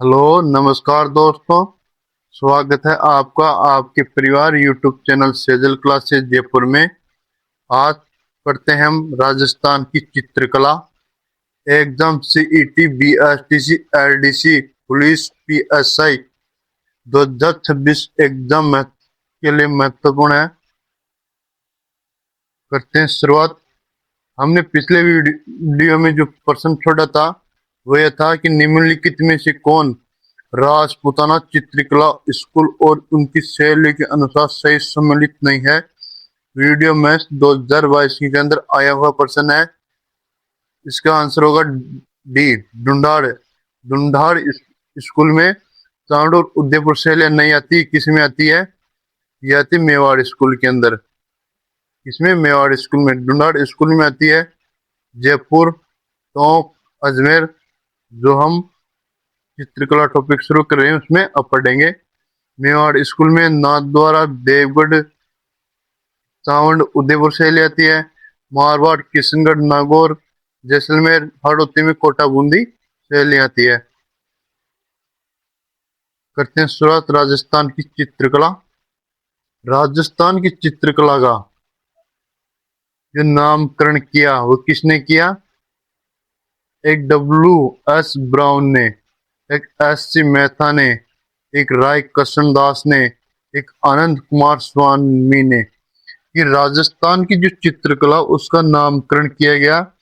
Hello, नमस्कार दोस्तों। स्वागत है आपका आपके परिवार YouTube channel Sejal classes Jaipur में। आज पढ़ते हैं हम राजस्थान की चित्रकला। Exam CET, BSTC, LDC, police, PSI 2026 exam के लिए महत्वपूर्ण है। करते हैं शुरुआत। हमने पिछले वीडियो में जो प्रश्न छोड़ा था वो यह था कि निम्नलिखित में से कौन राजपूताना चित्रकला स्कूल और उनकी शैली के अनुसार सही सम्मिलित नहीं है। वीडियो में 2022 के अंदर आया हुआ प्रश्न है। इसका आंसर होगा डी, ढूंढाड़। ढूंढाड़ स्कूल में चांद और उदयपुर शैली नहीं आती, किसमें आती है? ये आती मेवाड़ स्कूल के अंदर। इसमें मेवाड़ स्कूल में, ढूंढाड़ स्कूल में आती है। जयपुर, टोंक, अजमेर, जो हम चित्रकला टॉपिक शुरू कर रहे हैं उसमें अब पढ़ेंगे। मेवाड़ स्कूल में नाथद्वारा, देवगढ़, चावंड, उदयपुर शैली आती है। मारवाड़, किशनगढ़, नागौर, जैसलमेर, हाड़ौती में कोटा बूंदी शैली आती है। करते हैं शुरुआत राजस्थान की चित्रकला। राजस्थान की चित्रकला का जो नामकरण किया वो किसने किया? एक W.S. ब्राउन ने, एक S.C. मेहता ने, एक राय कृष्णदास ने, एक आनंद कुमार स्वामी ने। कि राजस्थान की जो चित्रकला उसका नामकरण किया गया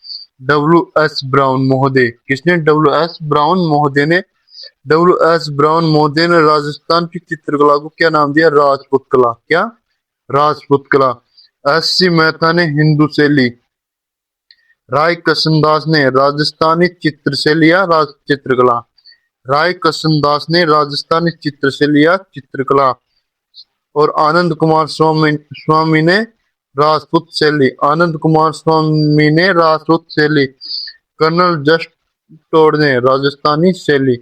W.S. ब्राउन महोदय। किसने? W.S. ब्राउन महोदय ने। W.S. ब्राउन महोदय ने राजस्थान की चित्रकला को क्या नाम दिया? राजपूत कला। क्या? राजपूत कला। S.C. मेहता ने हिंदू शैली, राय कृष्णदास ने राजस्थानी चित्रशैली या चित्रकला, राय कृष्णदास ने राजस्थानी चित्रशैली या चित्रकला, और आनंद कुमार स्वामी ने राजपूत शैली। आनंद कुमार स्वामी ने राजपूत शैली। कर्नल जस्ट टोड ने राजस्थानी शैली।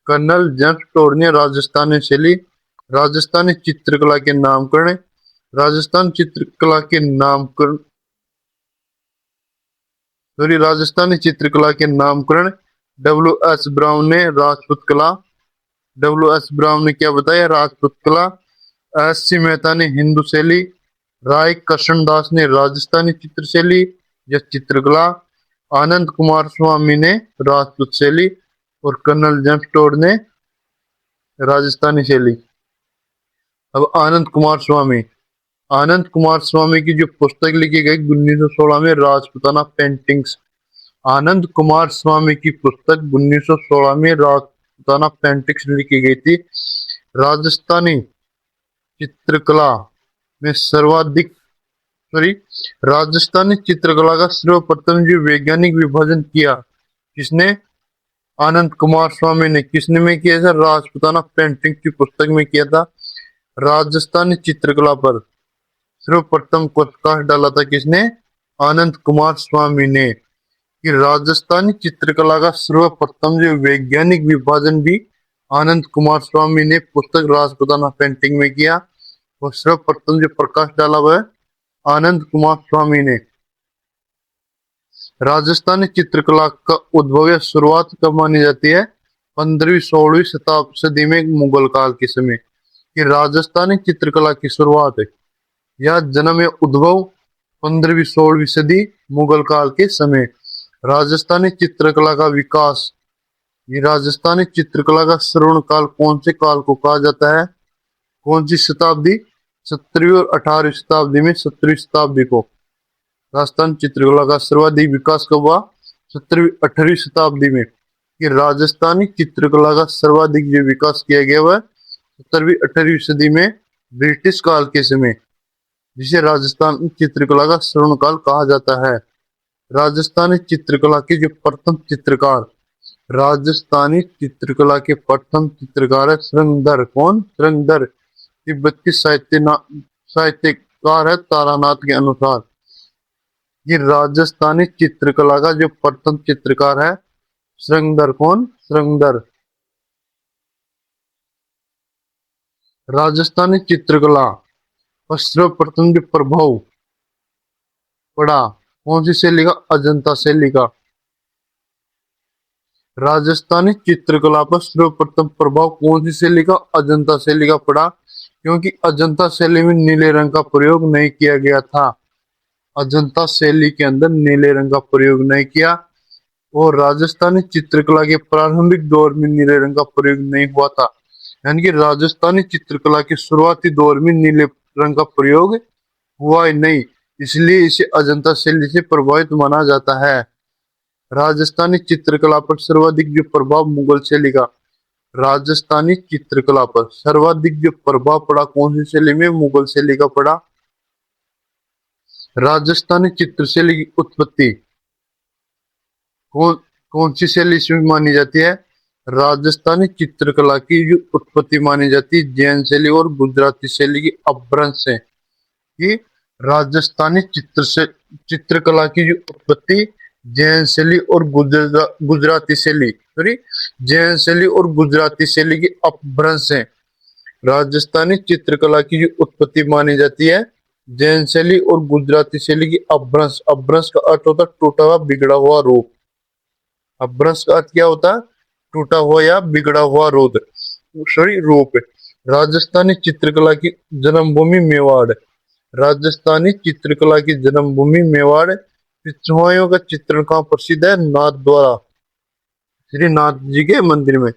कर्नल जस्ट टोड ने राजस्थानी शैली। राजस्थानी चित्रकला के नामकरण। राजस्थान चित्रकला के नामकरण राजस्थानी चित्रकला के नामकरण W.S. ब्राउन ने राजपूत कला। W.S. ब्राउन ने क्या बताया? राजपूत कला। S.C. मेहता ने हिंदू शैली। राय कृष्णदास ने राजस्थानी चित्रशैली या चित्रकला। आनंद कुमार स्वामी ने राजपूत शैली और कर्नल जेम्स टोड ने राजस्थानी शैली। अब आनंद कुमार स्वामी की जो पुस्तक लिखी गई 1916 में, राजपूताना पेंटिंग्स। आनंद कुमार स्वामी की पुस्तक 1916 में राजपूताना पेंटिंग्स लिखी गई थी। राजस्थानी चित्रकला में सर्वाधिक सॉरी राजस्थानी चित्रकला का सर्वप्रथम जो वैज्ञानिक विभाजन किया किसने? आनंद कुमार स्वामी ने। किसने में किया था? राजपूताना पेंटिंग की पुस्तक में किया था। राजस्थानी चित्रकला पर सर्वप्रथम प्रकाश डाला था किसने? आनंद कुमार स्वामी ने। कि राजस्थानी चित्रकला का सर्वप्रथम जो वैज्ञानिक विभाजन भी आनंद कुमार स्वामी ने पुस्तक राजपूताना पेंटिंग में किया। और सर्वप्रथम जो प्रकाश डाला वह आनंद कुमार स्वामी ने। राजस्थानी चित्रकला का उद्भव या शुरुआत कब मानी जाती है? 15वीं-16वीं शताब्दी में, मुगल काल के समय। कि राजस्थानी चित्रकला की शुरुआत या जन्म या उद्भव 15वीं-16वीं सदी मुगल काल के समय। राजस्थानी चित्रकला का विकास, ये राजस्थानी चित्रकला का श्रवण काल कौन से काल को कहा जाता है? कौन सी शताब्दी? 17वीं और 18वीं शताब्दी में। 17वीं शताब्दी को राजस्थान चित्रकला का सर्वाधिक विकास कब हुआ? 17वीं-18वीं शताब्दी में। कि राजस्थानी चित्रकला का सर्वाधिक जो विकास किया गया वह 17वीं-18वीं सदी में ब्रिटिश काल के समय, जिसे राजस्थान चित्रकला का स्वर्ण काल कहा जाता है। राजस्थानी चित्रकला के जो प्रथम चित्रकार, राजस्थानी चित्रकला के प्रथम चित्रकार है श्रृंगधर। कौन? श्रृंगधर। तिब्बती साहित्यकार है तारानाथ के अनुसार। ये राजस्थानी चित्रकला का जो प्रथम चित्रकार है श्रृंगधर। कौन? श्रृंगधर। राजस्थानी चित्रकला और सर्वप्रथम जो प्रभाव पड़ा कौन सी शैली का? अजंता शैली का। राजस्थानी चित्रकला पर सर्वप्रथम प्रभाव कौन सी शैली का? अजंता शैली का पड़ा, क्योंकि अजंता शैली में नीले रंग का प्रयोग नहीं किया गया था। अजंता शैली के अंदर नीले रंग का प्रयोग नहीं किया, और राजस्थानी चित्रकला के प्रारंभिक दौर में नीले रंग का प्रयोग नहीं हुआ था। यानी कि राजस्थानी चित्रकला के शुरुआती दौर में नीले रंग का प्रयोग हुआ ही नहीं, इसलिए इसे अजंता शैली से प्रभावित माना जाता है। राजस्थानी चित्रकला पर सर्वाधिक जो प्रभाव मुगल शैली का, राजस्थानी चित्रकला पर सर्वाधिक जो प्रभाव पड़ा कौन सी शैली में? मुगल शैली का पड़ा। राजस्थानी चित्र शैली की उत्पत्ति कौन कौन सी शैली से मानी जाती है? राजस्थानी चित्रकला की जो उत्पत्ति मानी जाती है जैन शैली और गुजराती शैली की अपभ्रंश है। कि राजस्थानी चित्रकला की जो उत्पत्ति जैन शैली और गुजराती शैली सॉरी जैन शैली और गुजराती शैली की अपभ्रंश है। राजस्थानी चित्रकला की जो उत्पत्ति मानी जाती है जैन शैली और गुजराती शैली की अपभ्रंश। अपभ्रंश का अर्थ होता है टूटा हुआ बिगड़ा हुआ रूप। अपभ्रंश का अर्थ क्या होता है? टूटा हुआ या बिगड़ा हुआ रूप। राजस्थानी चित्रकला की जन्मभूमि मेवाड़। राजस्थानी चित्रकला की जन्मभूमि मेवाड़। पिछवाइयों का चित्रण कहाँ प्रसिद्ध है? नाथद्वारा, श्रीनाथ जी के मंदिर में।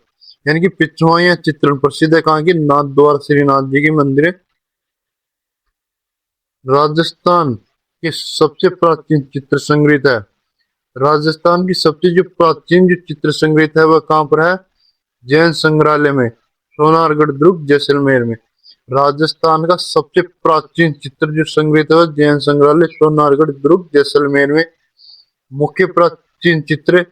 यानी कि पिछवाइयां चित्रण प्रसिद्ध है कहाँ की? नाथद्वारा श्रीनाथ जी की मंदिर। राजस्थान के सबसे प्राचीन चित्र संग्रहित है। राजस्थान की सबसे जो प्राचीन जो चित्र संग्रहित है वह कहाँ पर है? जैन संग्रहालय में, सोनारगढ़ दुर्ग जैसलमेर में। राजस्थान का सबसे प्राचीन चित्र जो संग्रहित है जैन संग्रहालय सोनारगढ़ दुर्ग जैसलमेर में। मुख्य प्राचीन चित्र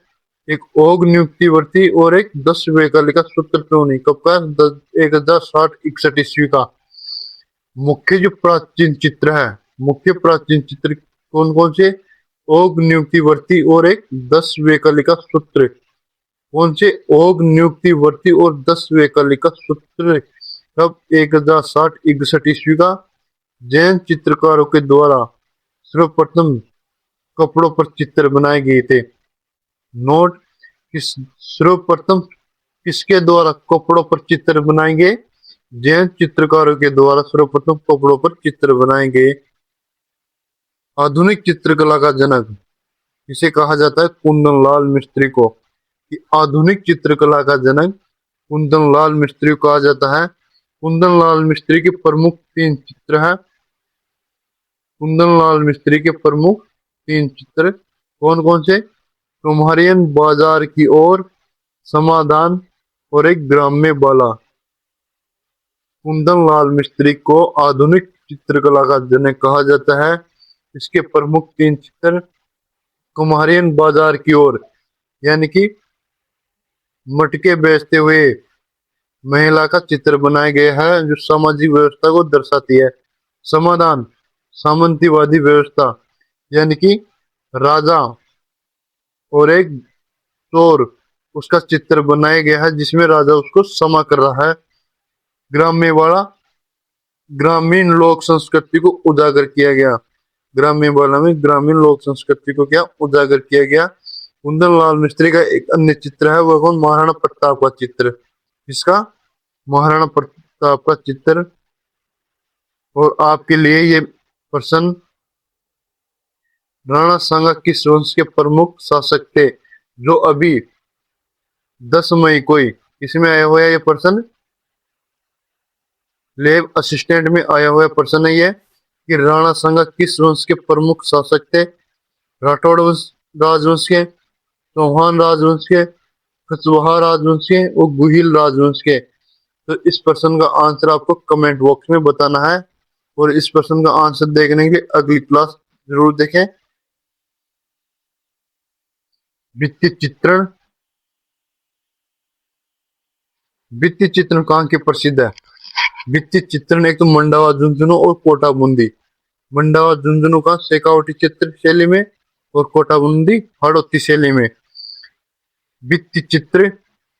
एक ओग नियुक्तिवर्ती और एक 10 वैकल्य का सूत्र टोनी कब का? 1060-61 ईस्वी का। मुख्य जो प्राचीन चित्र है, मुख्य प्राचीन चित्र कौन कौन से? ओग नियुक्तिवर्ती और एक 10 वैकल्य का सूत्र। कौन से? ओग नियुक्तिवर्ती और 10 वैकल्य का सूत्र कब? 1060-61 ईस्वी का। जैन चित्रकारों के द्वारा सर्वप्रथम कपड़ों पर चित्र बनाए गए थे। नोट, सर्वप्रथम किसके द्वारा कपड़ों पर चित्र बनाए गए? जैन चित्रकारों के द्वारा सर्वप्रथम कपड़ों पर चित्र बनाए गए। आधुनिक चित्रकला का जनक इसे कहा जाता है? कुंदनलाल मिस्त्री को। कि आधुनिक चित्रकला का जनक कुंदनलाल मिस्त्री को कहा जाता है। कुंदनलाल मिस्त्री के प्रमुख 3 चित्र हैं। कुंदनलाल मिस्त्री के प्रमुख 3 चित्र कौन कौन से? कुम्हारियन बाजार की ओर, समाधान और एक ग्राम्य बाला। कुंदनलाल मिस्त्री को आधुनिक चित्रकला का जनक कहा जाता है। इसके प्रमुख 3 चित्र कुम्हारियन बाजार की ओर, यानी कि मटके बेचते हुए महिला का चित्र बनाया गया है जो सामाजिक व्यवस्था को दर्शाती है। समाधान सामंतीवादी व्यवस्था, यानी कि राजा और एक चोर, उसका चित्र बनाया गया है जिसमें राजा उसको समा कर रहा है। ग्राम्य वाला ग्रामीण लोक संस्कृति को उजागर किया गया। ग्राम्य वाला में ग्रामीण लोक संस्कृति को क्या उजागर किया गया। कुंदनलाल मिस्त्री का एक अन्य चित्र है वह कौन? महाराणा प्रताप का चित्र। इसका महाराणा प्रताप का चित्र। और आपके लिए ये प्रश्न, राणा सांगा किस वंश के प्रमुख शासक थे? जो अभी 10 मई को ही इसमें आया हुआ है ये प्रश्न, लैब असिस्टेंट में आया हुआ प्रश्न है ये कि राणा सांगा किस वंश के प्रमुख शासक थे? राठौड़ राजवंश के, चौहान राजवंश के, कुशवाहा राजवंश के और गुहिल राजवंश के। तो इस प्रश्न का आंसर आपको कमेंट बॉक्स में बताना है, और इस प्रश्न का आंसर देखने के लिए अगली क्लास जरूर देखें। भित्ति चित्रण, भित्ति चित्रण कहाँ के प्रसिद्ध है? भित्ति चित्रण एक तो मंडावा झुंझुनू और कोटा बूंदी। मंडावा झुंझुनू का शेखावटी चित्र शैली में और कोटा बूंदी हाड़ौती शैली में। भित्ति चित्र,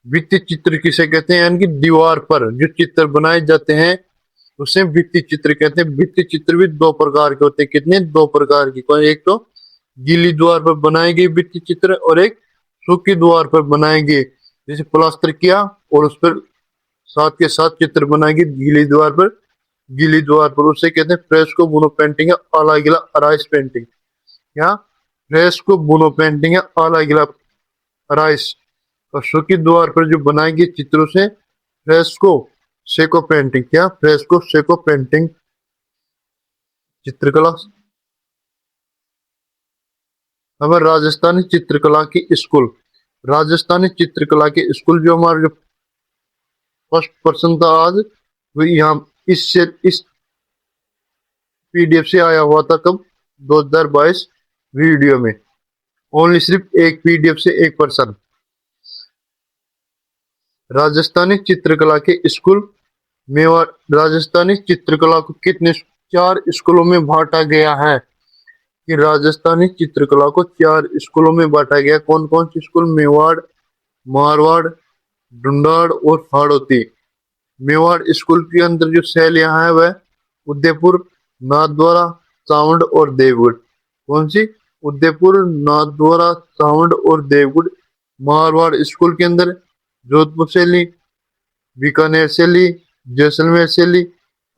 भित्ति चित्र किसे कहते हैं? यानी कि दीवार पर जो चित्र बनाए जाते हैं उसे भित्ति चित्र कहते हैं। भित्ति चित्र भी 2 प्रकार के होते हैं। कितने? 2 प्रकार की। एक तो गीली दीवार पर बनाई गई भित्ति चित्र और एक सूखे द्वार पर बनाएंगे, जैसे प्लास्टर किया और उस पर साथ के साथ चित्र बनाएंगे गीले द्वार पर, गीली द्वार पर, उसे कहते हैं फ्रेस्को बुनो पेंटिंग या आला गीला अराइस पेंटिंग। या फ्रेस्को बुनो पेंटिंग या आला गीला अराइस। और सूखी द्वार पर जो बनाएंगे चित्रों से फ्रेस्को सेको पेंटिंग। क्या? फ्रेस्को सेको पेंटिंग चित्रकला। अब राजस्थानी चित्रकला की स्कूल। राजस्थानी चित्रकला के स्कूल जो हमारा जो फर्स्ट पर्सन था आज, वो यहाँ इस पीडीएफ से आया हुआ था। कब? 2022 वीडियो में। ओनली सिर्फ एक पीडीएफ से एक पर्सन। राजस्थानी चित्रकला के स्कूल मेवाड़। राजस्थानी चित्रकला को कितने 4 स्कूलों में बांटा गया है? कि राजस्थानी चित्रकला को 4 स्कूलों में बांटा गया। कौन कौन से स्कूल? मेवाड़, मारवाड़, ढूंढाड़ और हाड़ौती। मेवाड़ स्कूल के अंदर जो शैलियां हैं वह उदयपुर, नाथद्वारा, चावंड और देवगढ़। कौन सी? उदयपुर, नाथद्वारा, चावंड और देवगढ़। मारवाड़ स्कूल के अंदर जोधपुर शैली, बीकानेर शैली, जैसलमेर शैली,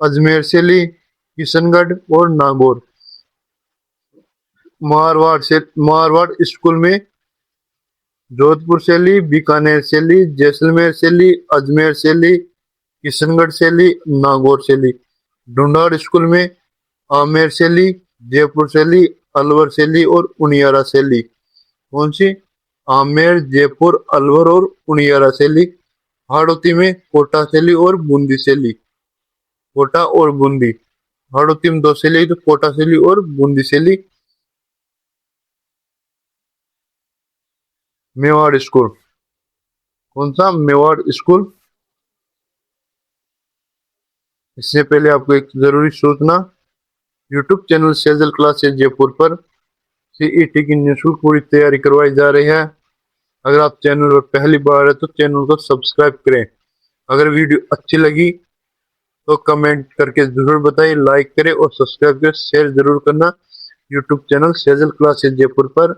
अजमेर शैली, किशनगढ़ और नागौर। मारवाड़ स्कूल में जोधपुर शैली, बीकानेर शैली, जैसलमेर शैली, अजमेर शैली, किशनगढ़ शैली, नागौर शैली। ढूंढाड़ स्कूल में आमेर शैली, जयपुर शैली, अलवर शैली और उनियारा शैली। कौन सी? आमेर, जयपुर, अलवर और उनियारा शैली। हाड़ौती में कोटा शैली और बूंदी शैली। कोटा और बूंदी। हाड़ौती में 2 शैली, तो कोटा शैली और बूंदी शैली। मेवाड़ स्कूल। कौन सा? मेवाड़ स्कूल। इससे पहले आपको एक जरूरी सूचना, YouTube channel Sejal classes Jaipur पर सीईटी की निःशुल्क पूरी तैयारी करवाई जा रही है। अगर आप चैनल पर पहली बार है तो चैनल को सब्सक्राइब करें। अगर वीडियो अच्छी लगी तो कमेंट करके जरूर बताइए, लाइक करें और सब्सक्राइब करें, शेयर जरूर करना। YouTube channel Sejal classes Jaipur पर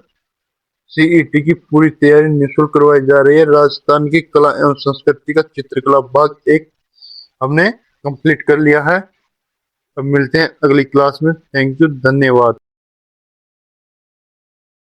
सीईटी की पूरी तैयारी निःशुल्क करवाई जा रही है। राजस्थान की कला एवं संस्कृति का चित्रकला भाग 1 हमने कंप्लीट कर लिया है। अब मिलते हैं अगली क्लास में। थैंक यू, धन्यवाद।